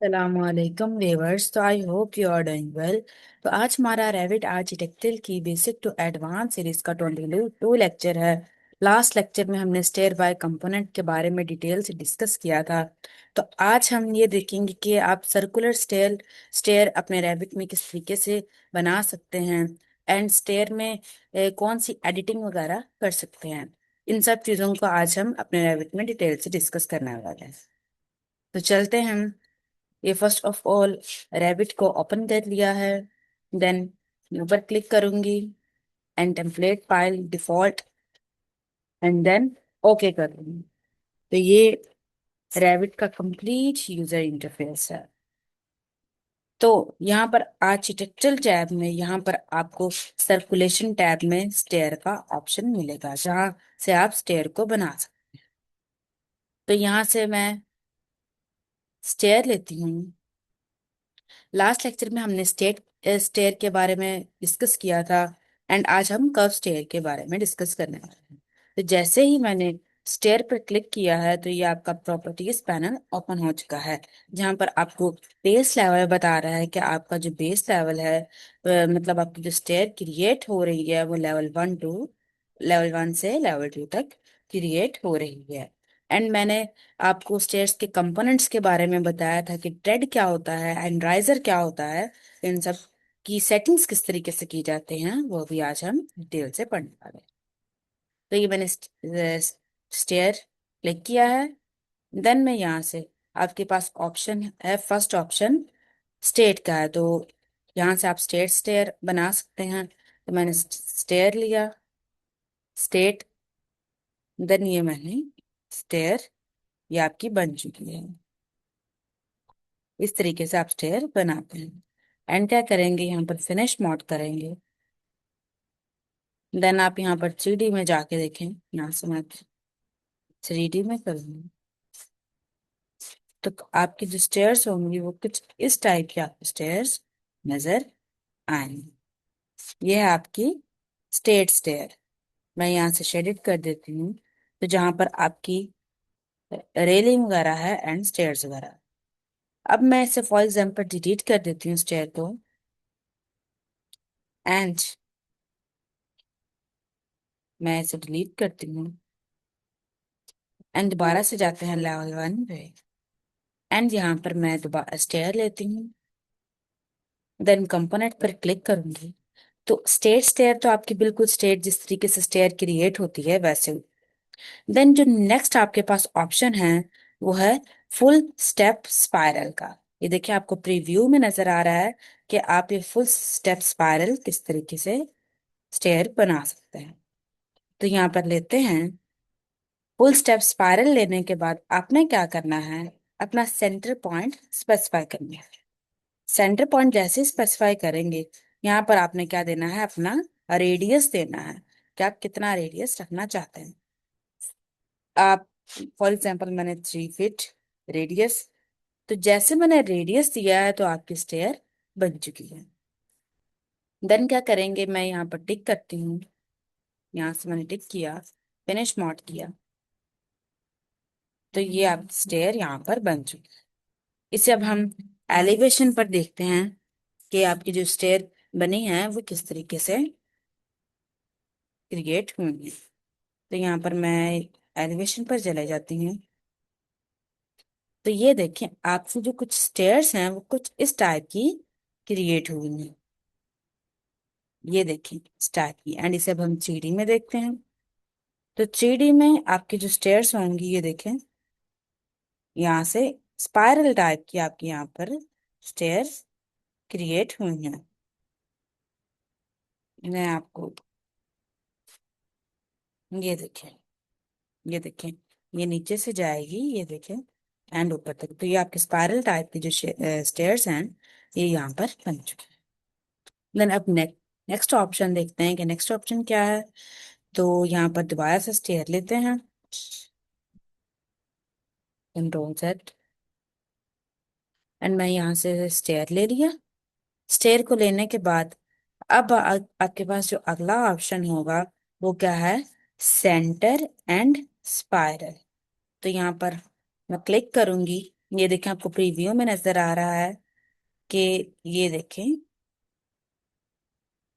सलामकुम व्यूअर्स। तो I hope you are doing well. तो आज हमारा रेविट आर्किटेक्चर की बेसिक टू एडवांस सीरीज का 22 लेक्चर है। लास्ट लेक्चर में हमने स्टेयर बाय कंपोनेंट के बारे में डिटेल से डिस्कस किया था। तो आज हम ये देखेंगे कि आप सर्कुलर स्टेयर स्टेयर अपने रेविट में किस तरीके से बना सकते हैं, एंड स्टेयर में कौन सी एडिटिंग वगैरह कर सकते हैं। इन सब चीज़ों को आज हम अपने रेविट में डिटेल से डिस्कस करने वाले हैं। तो चलते हैं। ये फर्स्ट ऑफ ऑल रैबिट को ओपन कर लिया है। देन ऊपर क्लिक करूंगी and template file default, and then okay कर दूंगी। तो ये रैबिट का कंप्लीट यूजर इंटरफेस है। तो यहाँ पर आर्किटेक्चरल टैब में यहाँ पर आपको सर्कुलेशन टैब में स्टेयर का ऑप्शन मिलेगा, जहाँ से आप स्टेयर को बना सकते। तो यहाँ से मैं स्टेयर लेती हूँ। लास्ट लेक्चर में हमने स्टेट स्टेयर के बारे में डिस्कस किया था, एंड आज हम कर्व स्टेयर के बारे में डिस्कस करने वाले हैं। तो जैसे ही मैंने स्टेयर पर क्लिक किया है तो ये आपका प्रॉपर्टीज पैनल ओपन हो चुका है, जहां पर आपको बेस लेवल बता रहा है कि आपका जो बेस लेवल है, मतलब आपकी जो स्टेयर क्रिएट हो रही है वो लेवल 1 से लेवल 2 तक क्रिएट हो रही है। एंड मैंने आपको स्टेयर्स के कंपोनेंट्स के बारे में बताया था कि ट्रेड क्या होता है एंड राइजर क्या होता है। इन सब की सेटिंग्स किस तरीके से की जाते हैं वो भी आज हम डिटेल से पढ़ने वाले हैं। तो ये मैंने स्टेयर क्लिक किया है। देन मैं यहाँ से, आपके पास ऑप्शन है, फर्स्ट ऑप्शन स्टेट का है, तो यहाँ से आप स्टेट स्टेयर बना सकते हैं। तो मैंने स्टेयर लिया, स्टेट, देन ये मैंने स्टेयर, ये आपकी बन चुकी है। इस तरीके से आप स्टेयर बनाते हैं। एंड क्या करेंगे, यहाँ पर फिनिश मोड करेंगे। देन आप यहाँ पर 3D में जाके देखें, यहाँ से मैं 3D में करूँगी तो आपकी जो स्टेयर्स होंगी वो कुछ इस टाइप की आपको स्टेयर्स नजर आएंगी। ये है आपकी स्टेट स्टेयर। मैं यहाँ से शेडिट कर देती हूँ, तो जहाँ पर आपकी रेलिंग वगैरह है एंड स्टेयर्स वगैरह। अब मैं इसे फॉर एग्जाम्पल डिलीट कर देती हूँ स्टेयर को, एंड मैं इसे डिलीट करती हूँ। एंड दोबारा से जाते हैं लेवल 1 पे, एंड यहाँ पर मैं दोबारा स्टेयर लेती हूँ। देन कंपोनेंट पर क्लिक करूंगी। तो स्टेट स्टेयर तो आपकी बिल्कुल स्टेट जिस तरीके से स्टेयर क्रिएट होती है वैसे। देन जो नेक्स्ट आपके पास ऑप्शन है वो है फुल स्टेप स्पाइरल का। ये देखिए आपको प्रीव्यू में नजर आ रहा है कि आप ये फुल स्टेप स्पाइरल किस तरीके से स्टेयर बना सकते हैं। तो यहाँ पर लेते हैं। फुल स्टेप स्पाइरल लेने के बाद आपने क्या करना है, अपना सेंटर पॉइंट स्पेसिफाई करना है। सेंटर पॉइंट जैसे स्पेसिफाई करेंगे, यहाँ पर आपने क्या देना है, अपना रेडियस देना है कि आप कितना रेडियस रखना चाहते हैं। आप फॉर एग्जांपल मैंने 3 फीट रेडियस, तो जैसे मैंने रेडियस दिया है तो आपकी स्टेयर बन चुकी है। देन क्या करेंगे, मैं यहाँ पर टिक करती हूँ। यहाँ से मैंने टिक किया, फिनिश मोड किया, तो ये आप स्टेयर यहाँ पर बन चुकी है। इसे अब हम एलिवेशन पर देखते हैं कि आपकी जो स्टेयर बनी है वो किस तरीके से क्रिएट हुई है। तो यहाँ पर मैं एलिवेशन पर चले जाती हूँ। तो ये देखें आपकी जो कुछ स्टेयर्स हैं वो कुछ इस टाइप की क्रिएट हुई हैं। ये देखें इस टाइप की। एंड इसे अब हम 3D में देखते हैं। तो 3D में आपकी जो स्टेयर्स होंगी, ये देखें यहाँ से स्पाइरल टाइप की आपकी यहाँ पर स्टेयर्स क्रिएट हुई हैं। मैं आपको ये देखें, ये देखें, ये नीचे से जाएगी, ये देखें, एंड ऊपर तक। तो ये आपके स्पाइरल टाइप के जो स्टेयर्स हैं ये यहाँ पर बन चुके हैं। देन अब नेक्स्ट ऑप्शन देखते हैं कि नेक्स्ट ऑप्शन क्या है। तो यहाँ पर दोबारा से स्टेयर लेते हैं, कंट्रोल Z, एंड मैं यहाँ से स्टेयर ले लिया। स्टेयर को लेने के बाद अब आपके पास जो अगला ऑप्शन होगा वो क्या है, सेंटर एंड स्पाइरल। तो यहाँ पर मैं क्लिक करूंगी, ये देखें, आपको प्रीव्यू में नजर आ रहा है कि ये देखें,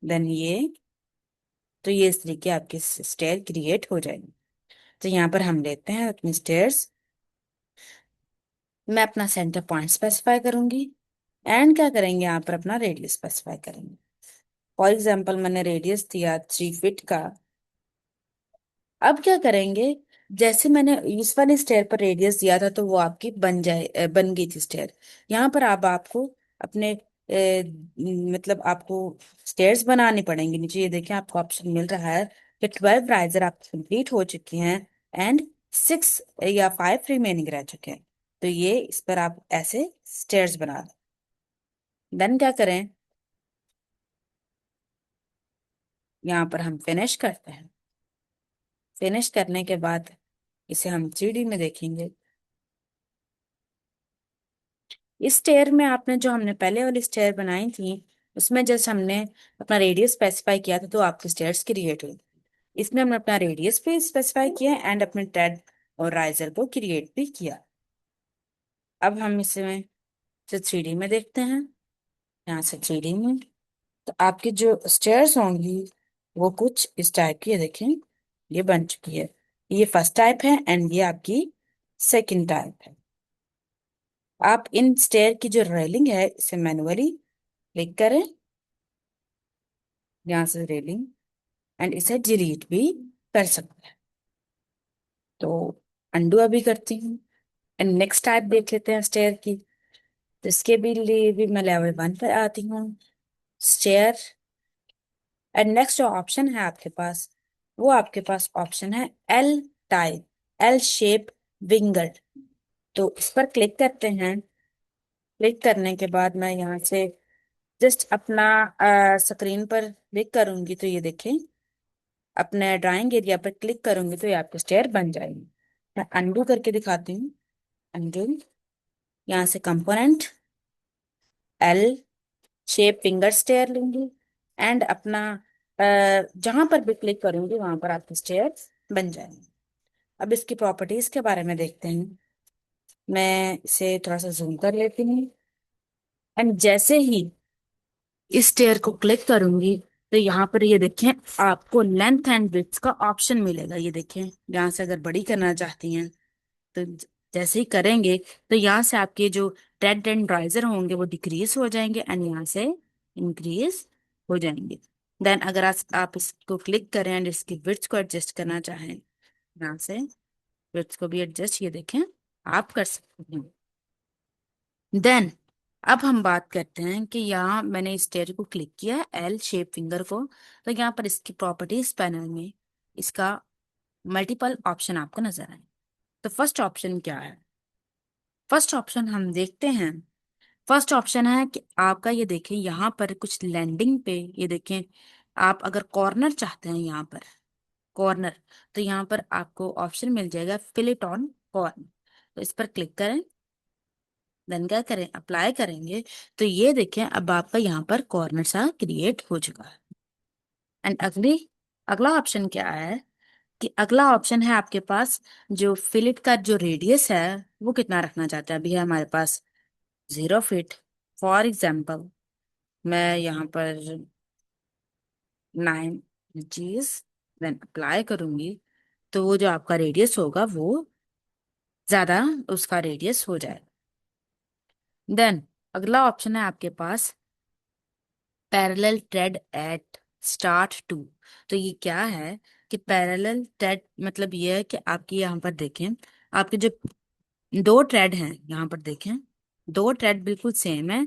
देन ये, तो ये इस तरीके आपकी स्टेयर क्रिएट हो जाएगी। तो यहाँ पर हम लेते हैं अपनी स्टेयर्स, मैं अपना सेंटर पॉइंट स्पेसिफाई करूंगी, एंड क्या करेंगे, यहाँ पर अपना रेडियस स्पेसिफाई करेंगे। फॉर एग्जाम्पल मैंने रेडियस दिया 3 फीट का। अब क्या करेंगे, जैसे मैंने इस वाले स्टेयर पर रेडियस दिया था तो वो आपकी बन गई थी स्टेयर। यहाँ पर अब आपको अपने मतलब आपको स्टेयर्स बनानी पड़ेंगी। नीचे ये देखें, आपको ऑप्शन मिल रहा है कि 12 राइजर आप कंप्लीट हो चुकी हैं एंड 6 या 5 रिमेनिंग रह चुके हैं। तो ये इस पर आप ऐसे स्टेयर्स बना दें। देन क्या करें, यहाँ पर हम फिनिश करते हैं। फिनिश करने के बाद इसे हम 3D में देखेंगे। इस स्टेयर में आपने जो हमने पहले वाली स्टेयर बनाई थी, उसमें जस्ट हमने अपना रेडियस स्पेसिफाई किया था तो आपकी स्टेयर्स क्रिएट हुई। इसमें हमने अपना रेडियस भी स्पेसिफाई किया एंड अपने टेड और राइजर को क्रिएट भी किया। अब हम इसमें से 3D में देखते हैं। यहाँ से 3D में तो आपकी जो स्टेयर्स होंगी वो कुछ इस टाइप की है, देखें ये बन चुकी है। ये फर्स्ट टाइप है एंड ये आपकी सेकंड टाइप है। आप इन स्टेयर की जो रेलिंग है इसे मैनुअली क्लिक करें, यहाँ से रेलिंग, एंड इसे डिलीट भी कर सकते हैं। तो अंडू अभी करती हूँ एंड नेक्स्ट टाइप देख लेते हैं स्टेयर की। तो इसके भी लिए भी मैं लेवल 1 पर आती हूँ, स्टेयर, एंड नेक्स्ट जो ऑप्शन है आपके पास, वो आपके पास ऑप्शन है L type, L shape winger. तो इस पर क्लिक करते हैं। क्लिक करने के बाद मैं यहाँ से जस्ट अपना स्क्रीन पर क्लिक करूंगी तो ये देखें, अपने ड्राइंग एरिया पर क्लिक करूंगी तो ये आपकी स्टेयर बन जाएगी। मैं अनडू करके दिखाती हूँ। अनडू, यहाँ से component L shape finger stair लूंगी एंड अपना जहां पर भी क्लिक करूंगी वहां पर आपकी स्टेयर बन जाएंगी। अब इसकी प्रॉपर्टीज के बारे में देखते हैं। मैं इसे थोड़ा सा जूम कर लेती हूँ एंड जैसे ही इस स्टेयर को क्लिक करूंगी तो यहाँ पर ये देखें, आपको लेंथ एंड विड्थ का ऑप्शन मिलेगा। ये देखें, यहाँ से अगर बड़ी करना चाहती हैं तो जैसे ही करेंगे तो यहाँ से आपके जो डेड एंड राइजर होंगे वो डिक्रीज हो जाएंगे एंड यहाँ से इंक्रीज हो जाएंगे। देन अगर आप इसको क्लिक करें एंड इसकी विड्थ को एडजस्ट करना चाहें, यहाँ से विड्थ को भी एडजस्ट, ये देखें, आप कर सकते हैं। देन अब हम बात करते हैं कि यहाँ मैंने इस स्टेयर को क्लिक किया है, एल शेप फिंगर को, तो यहाँ पर इसकी प्रॉपर्टीज पैनल में इसका मल्टीपल ऑप्शन आपको नजर आए। तो फर्स्ट ऑप्शन क्या है, फर्स्ट ऑप्शन हम देखते हैं। फर्स्ट ऑप्शन है कि आपका ये देखें, यहाँ पर कुछ लैंडिंग पे ये देखें, आप अगर कॉर्नर चाहते हैं यहाँ पर कॉर्नर, तो यहाँ पर आपको ऑप्शन मिल जाएगा फिल इट ऑन कॉर्नर। तो इस पर क्लिक करें, देन क्या करें, अप्लाई करेंगे तो ये देखें अब आपका यहाँ पर कॉर्नर सा क्रिएट हो चुका है। एंड अगला ऑप्शन क्या है कि अगला ऑप्शन है आपके पास जो फिलिट का जो रेडियस है वो कितना रखना चाहते हैं। अभी है हमारे पास 0 फीट। फॉर एग्जाम्पल मैं यहाँ पर 9 इंचीज, देन अप्लाई करूंगी तो वो जो आपका रेडियस होगा वो ज्यादा उसका रेडियस हो जाएगा। देन अगला ऑप्शन है आपके पास parallel thread at start to. तो ये क्या है कि पैरेलल थ्रेड मतलब ये है कि आपकी यहाँ पर देखें, आपके जो दो थ्रेड हैं यहाँ पर देखें, दो थ्रेड बिल्कुल सेम है।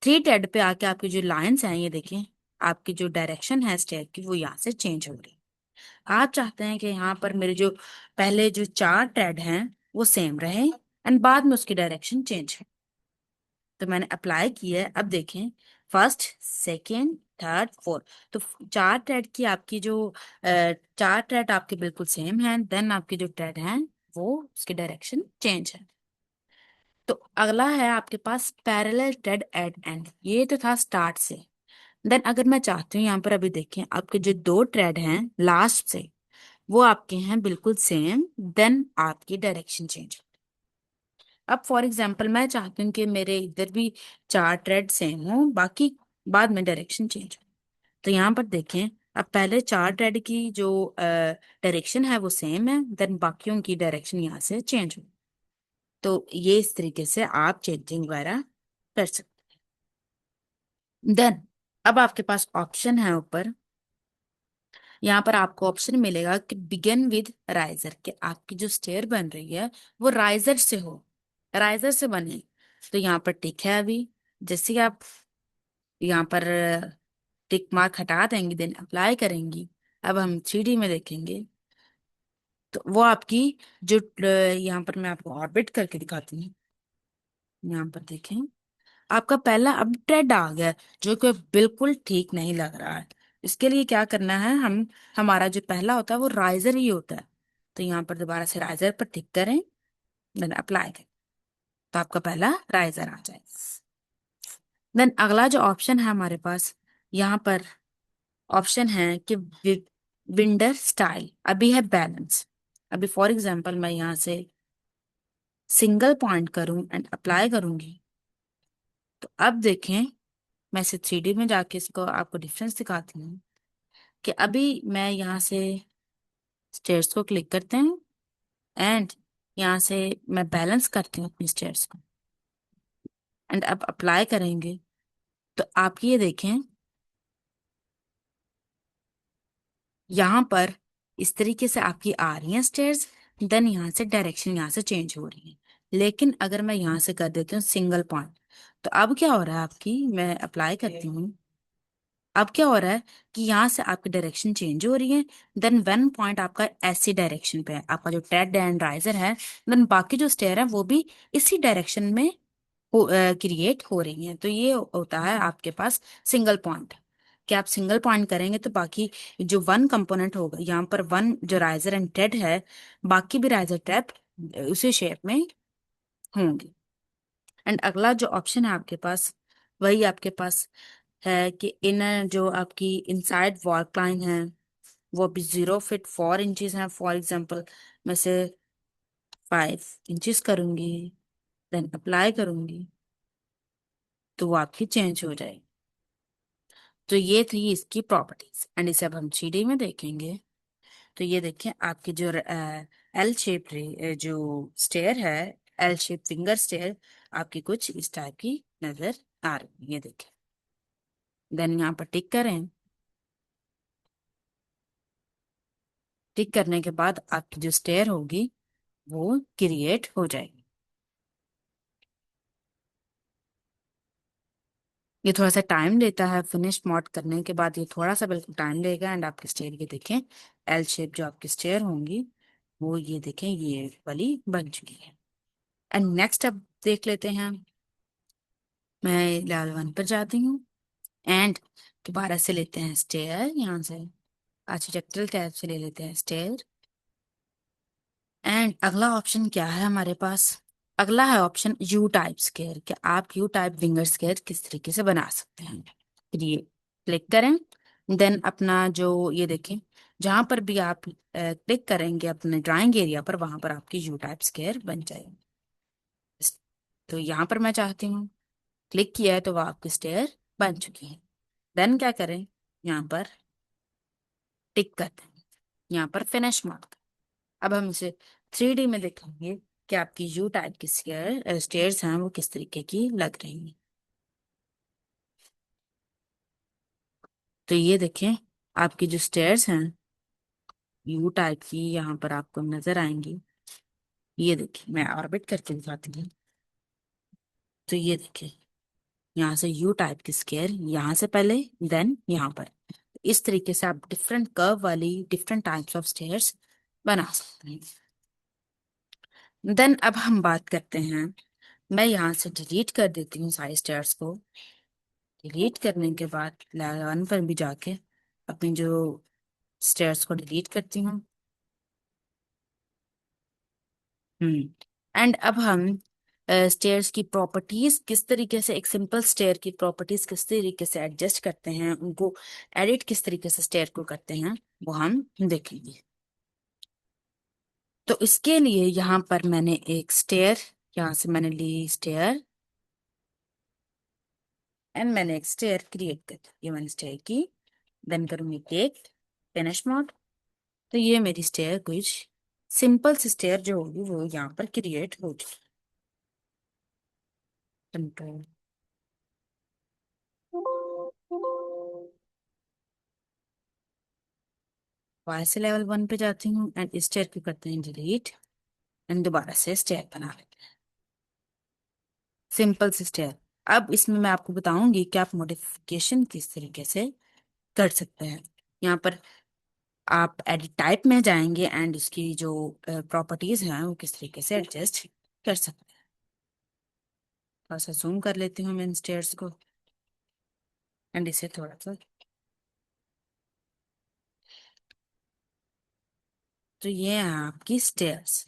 3 थ्रेड पे आके आपकी जो लाइंस हैं ये देखें, आपकी जो डायरेक्शन है स्टेयर की वो यहाँ से चेंज हो रही है। आप चाहते हैं कि यहाँ पर मेरे जो पहले जो 4 थ्रेड हैं वो सेम रहे एंड बाद में उसकी डायरेक्शन चेंज है। तो मैंने अप्लाई किया है, अब देखें फर्स्ट सेकेंड थर्ड फोर्थ, तो 4 थ्रेड की आपकी जो 4 थ्रेड आपके बिल्कुल सेम है, देन आपके जो थ्रेड हैं वो उसकी डायरेक्शन चेंज है। तो अगला है आपके पास पैरेलल थ्रेड एट एंड, ये तो था स्टार्ट से। देन अगर मैं चाहती हूँ यहाँ पर अभी देखें आपके जो 2 थ्रेड हैं लास्ट से वो आपके हैं बिल्कुल सेम, देन आपकी डायरेक्शन चेंज। अब फॉर एग्जाम्पल मैं चाहती हूँ कि मेरे इधर भी चार ट्रेड सेम हो, बाकी बाद में डायरेक्शन चेंज हो। तो यहाँ पर देखें, अब पहले चार ट्रेड की जो डायरेक्शन है वो सेम है, देन बाकियों की डायरेक्शन यहाँ से चेंज हो। तो ये इस तरीके से आप चेंजिंग वगैरह कर सकते। देन अब आपके पास ऑप्शन है ऊपर, यहाँ पर आपको ऑप्शन मिलेगा कि बिगिन विद राइजर, कि आपकी जो स्टेयर बन रही है वो राइजर से हो, राइजर से बने। तो यहाँ पर टिक है अभी। जैसे कि आप यहाँ पर टिक मार्क हटा देंगे, देन अप्लाई करेंगी, अब हम 3D में देखेंगे। तो वो आपकी जो यहाँ पर मैं आपको ऑर्बिट करके दिखाती हूँ। यहाँ पर देखें, आपका पहला अब ट्रेड आ गया है, जो कि बिल्कुल ठीक नहीं लग रहा है। इसके लिए क्या करना है, हम हमारा जो पहला होता है वो राइजर ही होता है। तो यहाँ पर दोबारा से राइजर पर टिक करें, देन अप्लाई करें, तो आपका पहला राइजर आ जाए। देन अगला जो ऑप्शन है हमारे पास, यहाँ पर ऑप्शन है कि विंडर स्टाइल, अभी है बैलेंस। अभी फॉर एग्जांपल मैं यहाँ से सिंगल पॉइंट करूं एंड अप्लाई करूंगी, तो अब देखें, मैं इसे 3D में जाके इसको आपको डिफरेंस दिखाती हूँ कि अभी मैं यहाँ से स्टेयर्स को क्लिक करते हैं एंड यहाँ से मैं बैलेंस करती हूँ अपनी स्टेयर्स को, एंड अब अप्लाई करेंगे। तो आप ये देखें, यहाँ पर इस तरीके से आपकी आ रही हैं स्टेयर्स, देन यहाँ से डायरेक्शन यहाँ से चेंज हो रही है। लेकिन अगर मैं यहाँ से कर देती हूँ सिंगल पॉइंट, तो अब क्या हो रहा है, आपकी मैं अप्लाई करती हूँ, अब क्या हो रहा है कि यहाँ से आपकी डायरेक्शन चेंज हो रही है। देन वन पॉइंट आपका ऐसी डायरेक्शन पे है, आपका जो ट्रेड एंड राइजर है, देन बाकी जो स्टेयर है वो भी इसी डायरेक्शन में क्रिएट हो रही हैं। तो ये होता है आपके पास सिंगल पॉइंट, कि आप सिंगल पॉइंट करेंगे तो बाकी जो वन कंपोनेंट होगा, यहाँ पर वन जो राइजर एंड ट्रेड है, बाकी भी राइजर ट्रेड उसी शेप में होंगे। एंड अगला जो ऑप्शन है आपके पास, वही आपके पास है कि इनर जो आपकी इनसाइड वॉल लाइन है वो भी 0 फीट 4 इंचज है। फॉर एग्जाम्पल मैं से 5 इंचज करूंगी, देन अप्लाई करूंगी, तो वो आपकी चेंज हो जाएगी। तो ये थी इसकी प्रॉपर्टीज, एंड इसे अब हम 3D में देखेंगे। तो ये देखें, आपकी जो एल शेप जो स्टेयर है, एल शेप फिंगर स्टेयर, आपकी कुछ इस टाइप की नजर आ रही है, ये देखें। देन यहाँ पर टिक करें, टिक करने के बाद आपकी जो स्टेयर होगी वो क्रिएट हो जाएगी। ये थोड़ा सा टाइम लेता है, फिनिश मॉड करने के बाद ये थोड़ा सा बिल्कुल टाइम लेगा, एंड आपकी स्टेयर ये देखें, एल शेप जो आपकी स्टेयर होंगी वो ये देखें, ये वाली बन चुकी है। एंड नेक्स्ट अब देख लेते हैं, मैं लेवल 1 पर जाती हूँ एंड दोबारा से लेते हैं स्टेयर, यहाँ से आर्किटेक्चरल टैब से ले लेते हैं स्टेयर। एंड अगला ऑप्शन क्या है हमारे पास, अगला है ऑप्शन यू टाइप स्केयर, कि आप यू टाइप विंगर स्केयर किस तरीके से बना सकते हैं। फिर ये क्लिक करें, देन अपना जो ये देखें, जहां पर भी आप क्लिक करेंगे अपने ड्राइंग एरिया पर, वहां पर आपकी यू टाइप स्केयर बन जाएगी। तो यहाँ पर मैं चाहती हूँ, क्लिक किया है तो वह आपकी स्टेयर बन चुकी है। देन क्या करें, यहाँ पर टिक करते हैं, यहाँ पर फिनिश मार्क। अब हम इसे 3D में देखेंगे कि आपकी यू टाइप की स्टेयर्स हैं वो किस तरीके की लग रही हैं। तो ये देखें, आपकी जो स्टेयर्स हैं यू टाइप की यहाँ पर आपको नजर आएंगी। ये देखिए, मैं ऑर्बिट करके दिखाती हूँ। तो ये देखिए, यहाँ से यू टाइप की स्केयर यहाँ से पहले, देन यहाँ पर, इस तरीके से आप डिफरेंट कर्व वाली डिफरेंट टाइप्स ऑफ स्टेयर्स बना सकते हैं। देन अब हम बात करते हैं, मैं यहाँ से डिलीट कर देती हूँ सारे स्टेयर्स को। डिलीट करने के बाद लेवल 1 पर भी जाके अपनी जो स्टेयर्स को डिलीट करती हूँ। एंड अब हम स्टेयर्स की प्रॉपर्टीज किस तरीके से, एक सिंपल स्टेयर की प्रॉपर्टीज किस तरीके से एडजस्ट करते हैं, उनको एडिट किस तरीके से स्टेयर को करते हैं, वो हम देखेंगे। तो इसके लिए यहाँ पर मैंने एक स्टेयर यहाँ से मैंने ली स्टेयर एंड मैंने एक स्टेयर क्रिएट कर दी। ये मैंने स्टेयर की, देन करूंगी टेक फिनिश मोड। तो ये मेरी स्टेयर कुछ सिंपल सी स्टेयर जो होगी वो यहाँ पर क्रिएट हो चुकी। कंट्रोल वाई से लेवल 1 पे जाती हूँ एंड स्टेयर को करते हैं डिलीट एंड दोबारा से स्टेयर बना लेते हैं, सिंपल सी स्टेयर। अब इसमें मैं आपको बताऊंगी कि आप मॉडिफिकेशन किस तरीके से कर सकते हैं। यहाँ पर आप एडिट टाइप में जाएंगे एंड इसकी जो प्रॉपर्टीज हैं वो किस तरीके से एडजस्ट कर सकते हैं। थोड़ा सा जूम कर लेती हूँ मैं इन स्टेयर्स को एंड इसे थोड़ा सा। तो ये है आपकी स्टेयर्स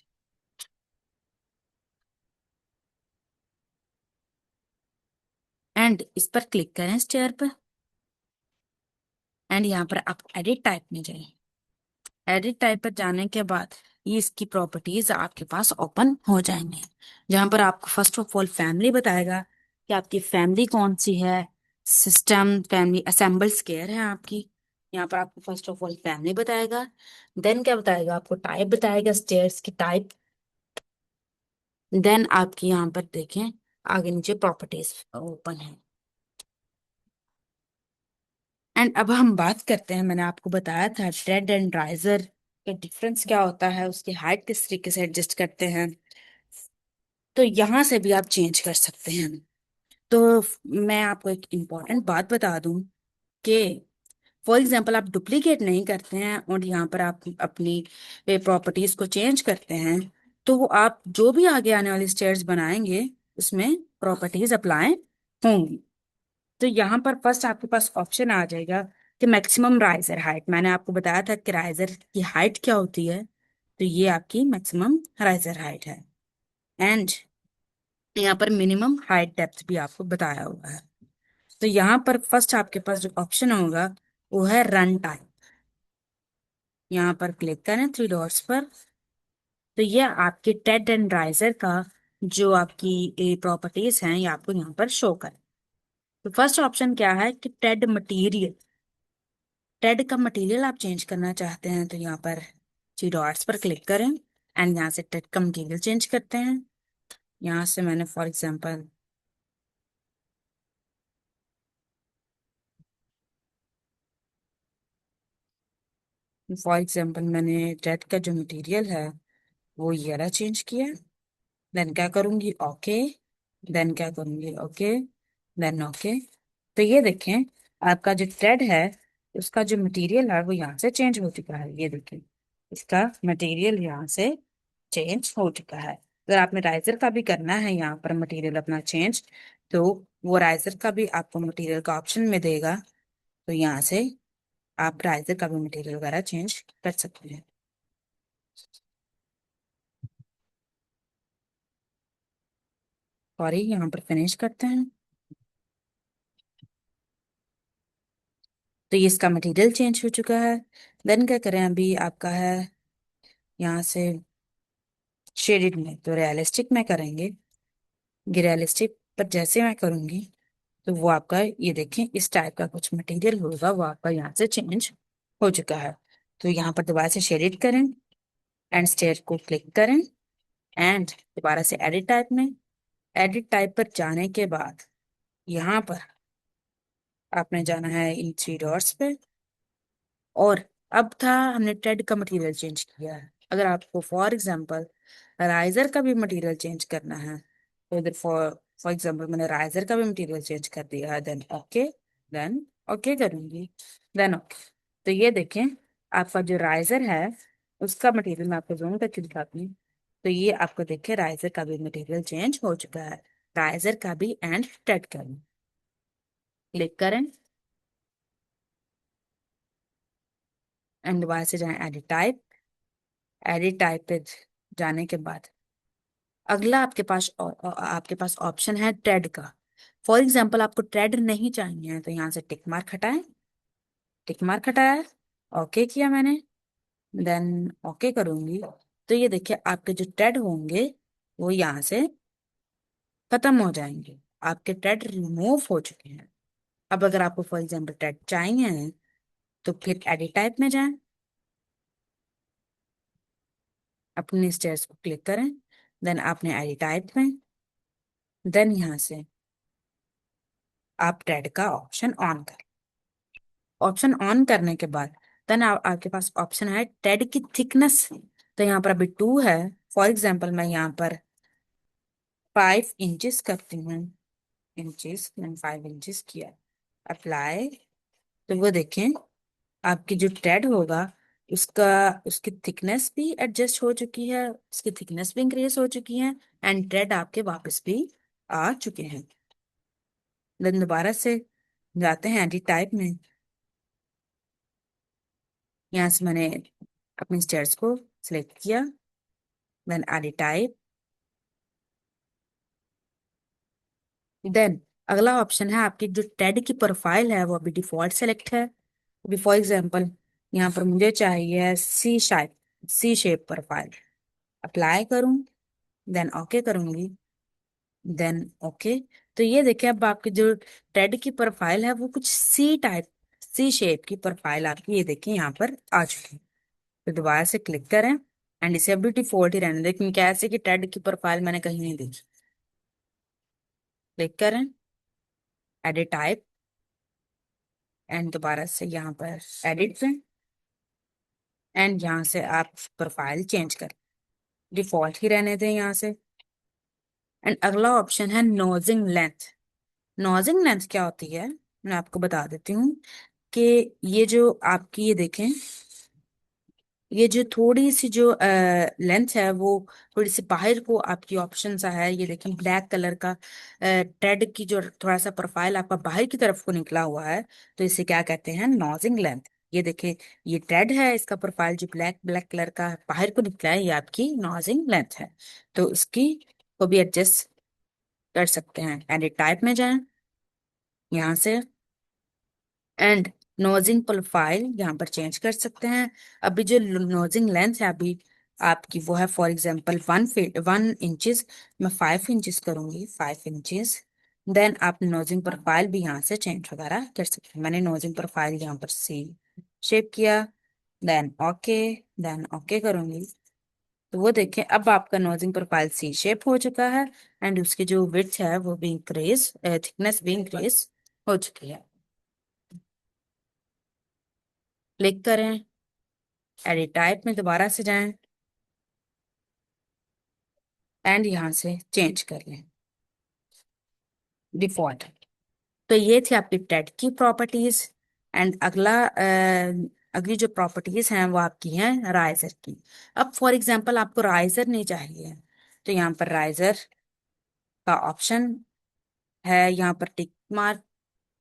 एंड इस पर क्लिक करें स्टेयर पर एंड यहाँ पर आप एडिट टाइप में जाएं। एडिट टाइप पर जाने के बाद ये इसकी प्रॉपर्टीज आपके पास ओपन हो जाएंगे, जहां पर आपको फर्स्ट ऑफ ऑल फैमिली बताएगा कि आपकी फैमिली कौन सी है। सिस्टम फैमिली असेंबल स्केयर है आपकी। यहाँ पर आपको फर्स्ट ऑफ ऑल फैमिली बताएगा, देन क्या बताएगा आपको टाइप बताएगा स्टेयर्स की टाइप, देन आपकी यहाँ पर देखें आगे नीचे प्रॉपर्टीज ओपन है। एंड अब हम बात करते हैं, मैंने आपको बताया था ट्रेड एंड राइजर का डिफरेंस क्या होता है, उसकी हाइट किस तरीके से एडजस्ट करते हैं। तो यहाँ से भी आप चेंज कर सकते हैं। तो मैं आपको एक इम्पॉर्टेंट बात बता दूं कि फॉर एग्जांपल आप डुप्लीकेट नहीं करते हैं और यहाँ पर आप अपनी प्रॉपर्टीज को चेंज करते हैं, तो आप जो भी आगे आने वाली स्टेयर्स बनाएंगे उसमें प्रॉपर्टीज अप्लाई होंगी। तो यहाँ पर फर्स्ट आपके पास ऑप्शन आ जाएगा कि मैक्सिमम राइजर हाइट। मैंने आपको बताया था कि राइजर की हाइट क्या होती है, तो ये आपकी मैक्सिमम राइजर हाइट है। एंड यहाँ पर मिनिमम हाइट डेप्थ भी आपको बताया हुआ है। तो यहाँ पर फर्स्ट आपके पास जो ऑप्शन होगा वो है रन टाइम। यहाँ पर क्लिक करें थ्री डॉट्स पर, तो ये आपके टेड एंड राइजर का जो आपकी प्रॉपर्टीज हैं ये आपको यहाँ पर शो करें। तो फर्स्ट ऑप्शन क्या है कि टेड मटेरियल। टेड का मटेरियल आप चेंज करना चाहते हैं तो यहाँ पर थ्री डॉट्स पर क्लिक करें एंड यहाँ से टेड का मटेरियल चेंज करते हैं। यहाँ से मैंने फॉर एग्जांपल मैंने टेड का जो मटेरियल है वो ये वाला चेंज किया। देन क्या करूंगी ओके, देन क्या करूंगी ओके, देन ओके। तो ये देखें आपका जो थ्रेड है उसका जो मटेरियल है वो यहाँ से चेंज हो चुका है। ये देखें इसका मटेरियल यहाँ से चेंज हो चुका है। अगर आपने राइजर का भी करना है यहाँ पर मटेरियल अपना चेंज, तो वो राइजर का भी आपको मटेरियल का ऑप्शन में देगा। तो यहाँ से आप राइजर का भी मटेरियल वगैरह चेंज कर सकते हैं। सॉरी, यहाँ पर फिनिश करते हैं। तो ये इसका मटेरियल चेंज हो चुका है। देन क्या करें, अभी आपका है यहाँ से शेडिड में, तो रियलिस्टिक में करेंगे। ये रियलिस्टिक पर जैसे मैं करूंगी तो वो आपका ये देखें इस टाइप का कुछ मटेरियल होगा वो आपका यहाँ से चेंज हो चुका है। तो यहाँ पर दोबारा से शेडिड करें एंड स्टेयर को क्लिक करें एंड दोबारा से एडिट टाइप में। एडिट टाइप पर जाने के बाद यहाँ पर आपने जाना है इन थ्री डॉट्स पे और अब था हमने ट्रेड का मटेरियल चेंज किया है। अगर आपको फॉर एग्जांपल राइजर का भी मटेरियल चेंज करना है तो इधर फॉर फॉर एग्जांपल मैंने राइजर का भी मटेरियल चेंज कर दिया है, देन ओके करूंगी, देन ओके। तो ये देखें आपका जो राइजर है उसका मटेरियल मैं आपको जूम करके दिखाती हूँ। तो ये आपको देखे राइजर का भी मटेरियल चेंज हो चुका है, राइजर का भी एंड ट्रेड का भी। क्लिक करें एंड दोबारा से जाएं एडिट टाइप। एडिट टाइप पे जाने के बाद अगला आपके पास ऑप्शन है ट्रेड का। फॉर एग्जांपल आपको ट्रेड नहीं चाहिए तो यहाँ से टिक मार्क हटाएं। टिक मार्क हटाया, ओके किया मैंने, देन ओके करूंगी। तो ये देखिए आपके जो ट्रेड होंगे वो यहाँ से खत्म हो जाएंगे, आपके टैड रिमूव हो चुके हैं। अब अगर आपको फॉर एग्जाम्पल टैड चाहिए तो फिर एडिट टाइप में जाएं, अपने स्टेयर्स को क्लिक करें, देन आपने एडिट टाइप में, देन यहाँ से आप टैड का ऑप्शन ऑन करें। ऑप्शन ऑन करने के बाद देन आपके पास ऑप्शन है टेड की थिकनेस। तो यहाँ पर अभी 2 है। फॉर एग्जाम्पल मैं यहाँ पर 5 इंचेस करती हूँ, इंचेस मैंने 5 इंचेस किया, अप्लाई। तो वो देखें, आपकी जो टेड होगा उसका, उसकी थिकनेस भी एडजस्ट हो चुकी है, उसकी थिकनेस भी इंक्रीज हो चुकी है, एंड टेड आपके वापस भी आ चुके हैं। देन दोबारा से जाते हैं एडिट टाइप में, यहाँ से मैंने अपने स्टेयर्स को सिलेक्ट किया, देन एडिट टाइप, देन अगला ऑप्शन है आपकी जो टेड की प्रोफाइल है वो अभी डिफॉल्ट सेलेक्ट है। अभी फॉर एग्जांपल यहाँ पर मुझे चाहिए सी शेप प्रोफाइल, अप्लाई करूं, देन ओके करूंगी, देन ओके। तो ये देखिए अब आपकी जो टेड की प्रोफाइल है वो कुछ सी शेप की प्रोफाइल आपकी ये देखिए यहाँ पर आ चुकी है। तो दोबारा से क्लिक करें एंड इसे अभी डिफॉल्ट ही रहने दें, क्योंकि ऐसे कि टेड की प्रोफाइल मैंने कहीं नहीं देखी। क्लिक करें, एडिट टाइप, एंड दोबारा से यहाँ पर एडिट पे, एंड यहाँ से आप प्रोफाइल चेंज करें, डिफॉल्ट ही रहने दें यहाँ से। एंड अगला ऑप्शन है नोजिंग लेंथ। नोजिंग लेंथ क्या होती है मैं आपको बता देती हूँ कि ये जो आपकी ये देखें, ये जो थोड़ी सी जो लेंथ है वो थोड़ी सी बाहर को आपकी ऑप्शन सा है, ये देखें ब्लैक कलर का ट्रेड की जो थोड़ा सा प्रोफाइल आपका बाहर की तरफ को निकला हुआ है, तो इसे क्या कहते हैं, नॉजिंग लेंथ। ये देखें, ये ट्रेड है, इसका प्रोफाइल जो ब्लैक ब्लैक कलर का बाहर को निकला है, ये आपकी नॉजिंग लेंथ है। तो इसकी को भी एडजस्ट कर सकते हैं। एडिट टाइप में जाएं यहाँ से, एंड नोजिंग प्रोफाइल यहाँ पर चेंज कर सकते हैं। अभी जो नोजिंग लेंथ है अभी आपकी वो है फॉर एग्जांपल 1 इंचेस, मैं 5 इंचेस करूंगी, 5 इंचेस। देन आप नोजिंग प्रोफाइल भी यहाँ से चेंज वगैरह कर सकते हैं। मैंने नोजिंग प्रोफाइल यहाँ पर सी शेप किया, देन ओके, देन ओके करूंगी। तो वो देखें अब आपका नोजिंग प्रोफाइल सी शेप हो चुका है, एंड उसकी जो विड्थ है वो भी इंक्रीज, थिकनेस भी इंक्रीज हो चुकी है। क्लिक करें, एडिट टाइप में दोबारा से जाएं, एंड यहाँ से चेंज कर लें डिफॉल्ट। तो ये थी आपकी टेड की प्रॉपर्टीज। एंड अगली जो प्रॉपर्टीज हैं वो आपकी हैं राइजर की। अब फॉर एग्जांपल आपको राइजर नहीं चाहिए, तो यहाँ पर राइजर का ऑप्शन है, यहाँ पर टिक मार्क,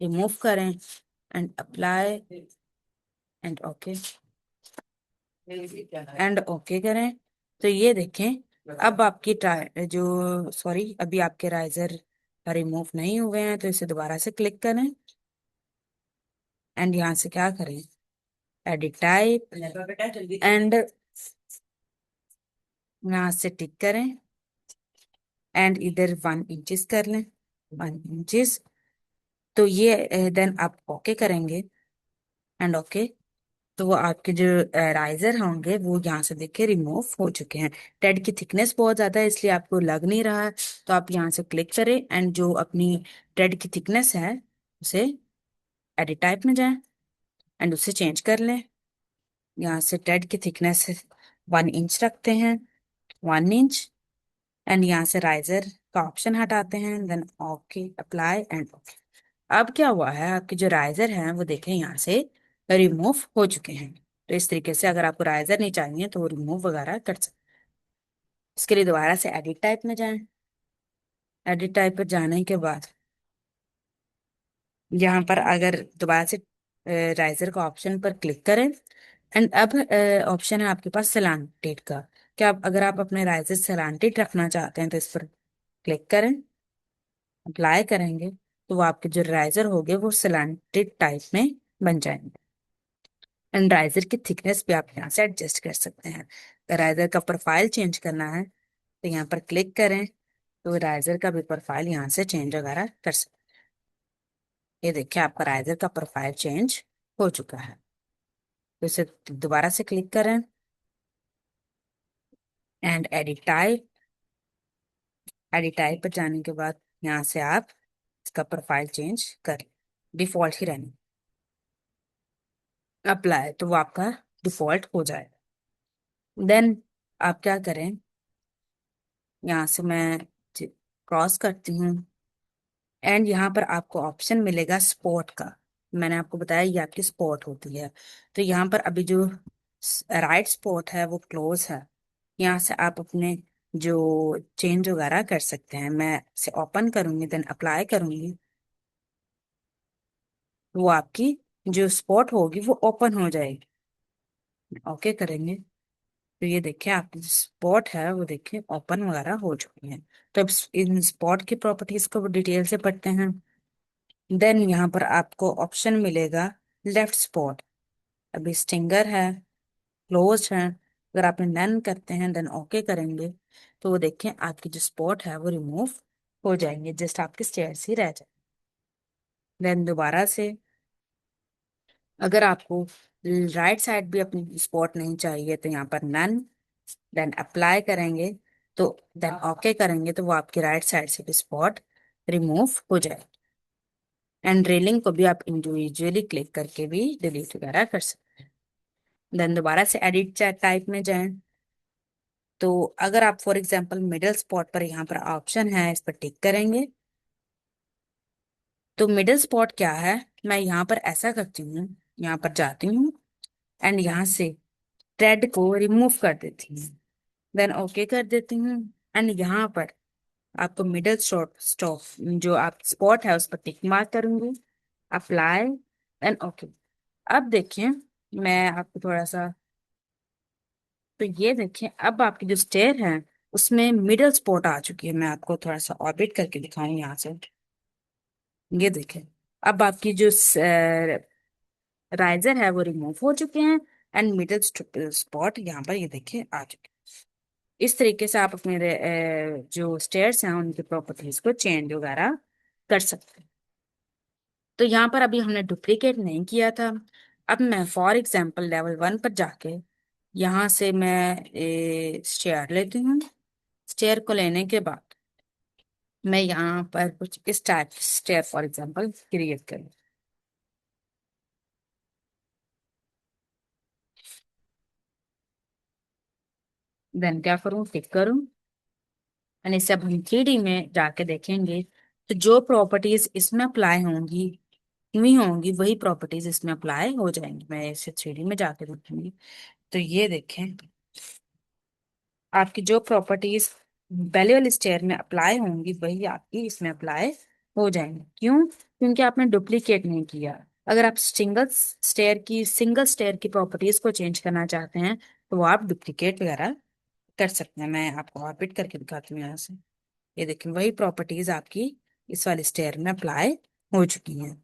रिमूव करें, and apply, and okay, and okay करें। तो ये देखें अब आपकी जो सॉरी अभी आपके राइजर रिमूव नहीं हुए हैं, तो इसे दोबारा से क्लिक करें, एंड यहाँ से क्या करें, एडिट टाइप, एंड यहाँ से टिक करें, एंड इधर 1 इंचेस कर लें, 1 इंचेस। तो ये देन आप ओके करेंगे, एंड ओके। तो वो आपके जो राइजर होंगे वो यहाँ से देखे रिमूव हो चुके हैं। टेड की थिकनेस बहुत ज्यादा है इसलिए आपको लग नहीं रहा है, तो आप यहाँ से क्लिक करें, एंड जो अपनी टेड की थिकनेस है उसे एडिट टाइप में जाएं, एंड उसे चेंज कर लें। यहाँ से टेड की थिकनेस 1 इंच रखते हैं, 1 इंच, एंड यहाँ से राइजर का ऑप्शन हटाते हैं, then okay, apply, and okay. अब क्या हुआ है, आपके जो राइजर हैं वो देखें यहाँ से रिमूव हो चुके हैं। तो इस तरीके से अगर आपको राइजर नहीं चाहिए तो वो रिमूव वगैरह कर सकते हैं। इसके लिए दोबारा से एडिट टाइप में जाएं। एडिट टाइप पर जाने के बाद यहाँ पर अगर दोबारा से राइजर का ऑप्शन पर क्लिक करें, एंड अब ऑप्शन है आपके पास सैलांटेड का। क्या अगर आप अपने राइजर सैलांटेड रखना चाहते हैं तो इस पर क्लिक करें, अप्लाई करेंगे, तो वो आपके जो राइजर होंगे वो सैलांटेड टाइप में बन जाएंगे। एंड राइजर की थिकनेस भी आप यहाँ से एडजस्ट कर सकते हैं। अगर राइजर का प्रोफाइल चेंज करना है तो यहाँ पर क्लिक करें, तो राइजर का भी प्रोफाइल यहाँ से चेंज वगैरह कर सकते। ये देखिए आपका राइजर का प्रोफाइल चेंज हो चुका है। तो इसे दोबारा से क्लिक करें and edit type. Edit type पर जाने के बाद यहाँ से आप इसका प्रोफाइल चेंज कर, डिफॉल्ट ही रहने अप्लाई, तो वो आपका डिफॉल्ट हो जाएगा। देन आप क्या करें, यहाँ से मैं क्रॉस करती हूँ एंड यहाँ पर आपको ऑप्शन मिलेगा स्पॉट का। मैंने आपको बताया ये आपकी स्पॉट होती है। तो यहाँ पर अभी जो राइट स्पॉट है वो क्लोज है। यहाँ से आप अपने जो चेंज वगैरह कर सकते हैं। मैं इसे ओपन करूंगी देन अप्लाई करूंगी, वो आपकी जो स्पॉट होगी वो ओपन हो जाएगी। ओके करेंगे तो ये देखिए आपकी जो स्पॉट है वो देखिए ओपन वगैरह हो चुकी है। तो अब इन स्पॉट की प्रॉपर्टीज को डिटेल से पढ़ते हैं। देन यहाँ पर आपको ऑप्शन मिलेगा लेफ्ट स्पॉट। अभी स्टिंगर है, क्लोज है। अगर आप नन करते हैं देन ओके करेंगे तो वो देखें आपकी जो स्पॉट है वो रिमूव हो जाएंगे, जस्ट आपके स्टेयर्स ही रह जाए। देन दोबारा से अगर आपको राइट साइड भी अपनी स्पॉट नहीं चाहिए तो यहाँ पर नन, देन अप्लाई करेंगे, तो देन ओके करेंगे तो वो आपकी राइट साइड से भी स्पॉट रिमूव हो जाए। एंड रेलिंग को भी आप इंडिविजुअली क्लिक करके भी डिलीट वगैरह कर सकते हैं। देन दोबारा से एडिट चैट टाइप में जाएं। तो अगर आप फॉर एग्जांपल मिडिल स्पॉट पर यहाँ पर ऑप्शन है इस पर टिक करेंगे। तो मिडिल स्पॉट क्या है, मैं यहाँ पर ऐसा करती हूँ, यहाँ पर जाती हूँ एंड यहाँ से थ्रेड को रिमूव कर देती हूँ, देन ओके कर देती हूँ। एंड यहाँ पर आपको मिडिल स्टॉप स्टॉप जो आप स्पॉट है उस पर टिक मार्क करूंगी, अप्लाई एंड ओके। अब देखिए मैं आपको थोड़ा सा, तो ये देखिए अब आपकी जो स्टेयर है उसमें मिडिल स्पॉट आ चुकी है। मैं आपको थोड़ा सा ऑर्बिट करके दिखाऊं यहाँ से। ये देखिए अब आपकी जो राइजर है वो रिमूव हो चुके हैं एंड मिडिल स्पॉट यहाँ पर ये देखिए आ चुके हैं। इस तरीके से आप अपने जो स्टेयर्स हैं उनकी प्रॉपर्टीज को चेंज वगैरह कर सकते हैं। तो यहाँ पर अभी हमने डुप्लीकेट नहीं किया था। अब मैं फॉर एग्जांपल लेवल 1 पर जाके यहाँ से मैं स्टेयर लेती हूँ। स्टेयर को लेने के बाद मैं यहाँ पर कुछ इस type stair for example create करूँ। देन क्या करूँ, टिक करूँ एंड इसे अब हम 3D में जाके देखेंगे। तो जो प्रॉपर्टीज इसमें अप्लाई होंगी हुई होंगी वही प्रॉपर्टीज इसमें अप्लाई हो जाएंगी। मैं इसे 3D में जाके देखूंगी। तो ये देखें आपकी जो प्रॉपर्टीज पहले वाले स्टेयर में अप्लाई होंगी वही आपकी इसमें अप्लाई हो जाएंगी। क्यों? क्योंकि आपने डुप्लीकेट नहीं किया। अगर आप सिंगल स्टेयर की प्रॉपर्टीज को चेंज करना चाहते हैं तो वो आप डुप्लीकेट वगैरह कर सकते हैं। मैं आपको ऑर्बिट करके दिखाती हूँ यहाँ से। ये देखिए वही प्रॉपर्टीज आपकी इस वाले स्टेयर में अप्लाई हो चुकी हैं।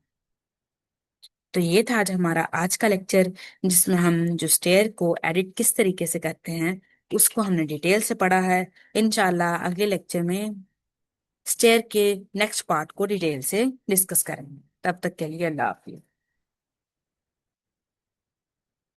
तो ये था आज हमारा आज का लेक्चर, जिसमें हम जो स्टेयर को एडिट किस तरीके से करते हैं उसको हमने डिटेल से पढ़ा है। इंशाल्लाह अगले लेक्चर में स्टेयर के नेक्स्ट पार्ट को डिटेल से डिस्कस करेंगे। तब तक के लिए अल्लाह हाफिज।